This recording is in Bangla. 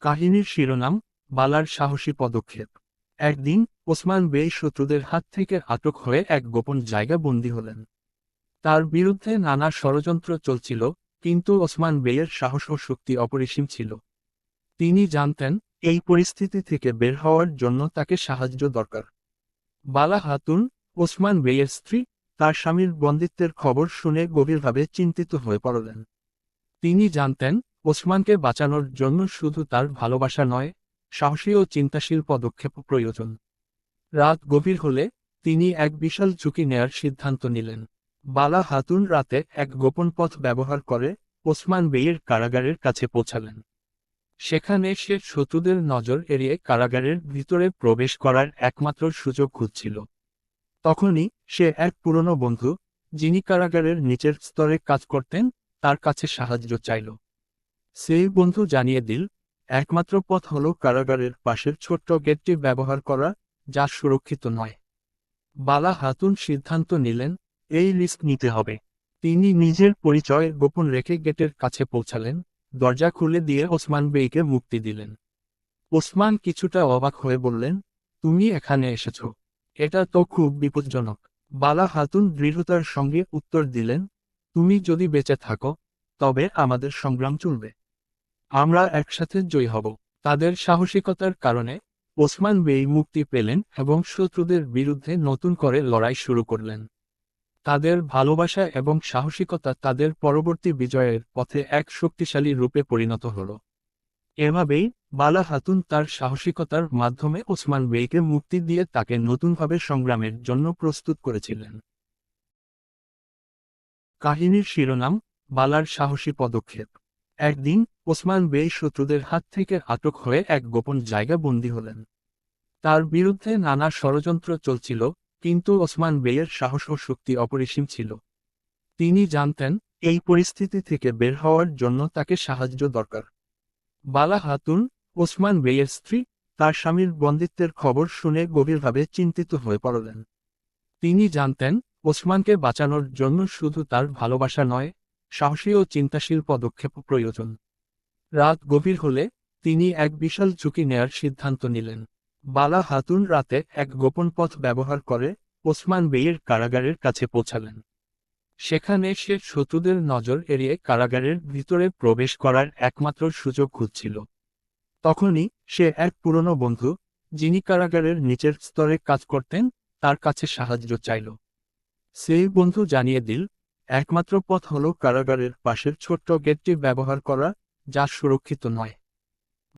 কাহিনীর শিরোনাম বালার সাহসী পদক্ষেপ। একদিন ওসমান বেই শত্রুদের হাত থেকে আটক হয়ে এক গোপন জায়গা বন্দী হলেন। তার বিরুদ্ধে নানা ষড়যন্ত্র চলছিল, কিন্তু ওসমান বেইয়ের সাহস ও শক্তি অপরিসীম ছিল। তিনি জানতেন, এই পরিস্থিতি থেকে বের হওয়ার জন্য তাকে সাহায্য দরকার। বালা খাতুন, ওসমান বেইয়ের স্ত্রী, তার স্বামীর বন্দিত্বের খবর শুনে গভীরভাবে চিন্তিত হয়ে পড়লেন। তিনি জানতেন, ওসমানকে বাঁচানোর জন্য শুধু তার ভালোবাসা নয়, সাহসী ও চিন্তাশীল পদক্ষেপ প্রয়োজন। রাত গভীর হলে তিনি এক বিশাল ঝুঁকি নেয়ার সিদ্ধান্ত নিলেন। বালা খাতুন রাতে এক গোপন পথ ব্যবহার করে ওসমান বেইয়ের কারাগারের কাছে পৌঁছালেন। সেখানে সে শত্রুদের নজর এড়িয়ে কারাগারের ভিতরে প্রবেশ করার একমাত্র সুযোগ খুঁজছিল। তখনই সে এক পুরনো বন্ধু, যিনি কারাগারের নিচের স্তরে কাজ করতেন, তার কাছে সাহায্য চাইল। সেই বন্ধু জানিয়ে দিল, একমাত্র পথ হল কারাগারের পাশের ছোট্ট গেটটি ব্যবহার করা, যা সুরক্ষিত নয়। বালা খাতুন সিদ্ধান্ত নিলেন, এই রিস্ক নিতে হবে। তিনি নিজের পরিচয় গোপন রেখে গেটের কাছে পৌঁছালেন, দরজা খুলে দিয়ে ওসমান বেইকে মুক্তি দিলেন। ওসমান কিছুটা অবাক হয়ে বললেন, তুমি এখানে এসেছ? এটা তো খুব বিপজ্জনক। বালা খাতুন দৃঢ়তার সঙ্গে উত্তর দিলেন, তুমি যদি বেঁচে থাকো, তবে আমাদের সংগ্রাম চলবে। আমরা একসাথে জয়ী হব। তাদের সাহসিকতার কারণে ওসমান বেই মুক্তি পেলেন এবং শত্রুদের বিরুদ্ধে নতুন করে লড়াই শুরু করলেন। তাদের ভালোবাসা এবং সাহসিকতা তাদের পরবর্তী বিজয়ের পথে এক শক্তিশালী রূপে পরিণত হল। এভাবেই বালা খাতুন তার সাহসিকতার মাধ্যমে ওসমান বেইকে মুক্তি দিয়ে তাকে নতুনভাবে সংগ্রামের জন্য প্রস্তুত করেছিলেন। কাহিনীর শিরোনাম বালার সাহসী পদক্ষেপ। একদিন ওসমান বেই শত্রুদের হাত থেকে আটক হয়ে এক গোপন জায়গা বন্দী হলেন। তার বিরুদ্ধে নানা ষড়যন্ত্র চলছিল, কিন্তু ওসমান বেইয়ের সাহস ও শক্তি অপরিসীম ছিল। তিনি জানতেন, এই পরিস্থিতি থেকে বের হওয়ার জন্য তাকে সাহায্য দরকার। বালা খাতুন, ওসমান বেইয়ের স্ত্রী, তার স্বামীর বন্দিত্বের খবর শুনে গভীরভাবে চিন্তিত হয়ে পড়লেন। তিনি জানতেন, ওসমানকে বাঁচানোর জন্য শুধু তার ভালোবাসা নয়, সাহসী ও চিন্তাশীল পদক্ষেপ প্রয়োজন। রাত গভীর হলে তিনি এক বিশাল ঝুঁকি নেয়ার সিদ্ধান্ত নিলেন। বালা খাতুন রাতে এক গোপন পথ ব্যবহার করে ওসমান বেইয়ের কারাগারের কাছে পৌঁছালেন। সেখানে সে শত্রুদের নজর এড়িয়ে কারাগারের ভিতরে প্রবেশ করার একমাত্র সুযোগ খুঁজছিল। তখনই সে এক পুরনো বন্ধু, যিনি কারাগারের নিচের স্তরে কাজ করতেন, তার কাছে সাহায্য চাইল। সেই বন্ধু জানিয়ে দিল, একমাত্র পথ হল কারাগারের পাশের ছোট্ট গেটটি ব্যবহার করা, যা সুরক্ষিত নয়।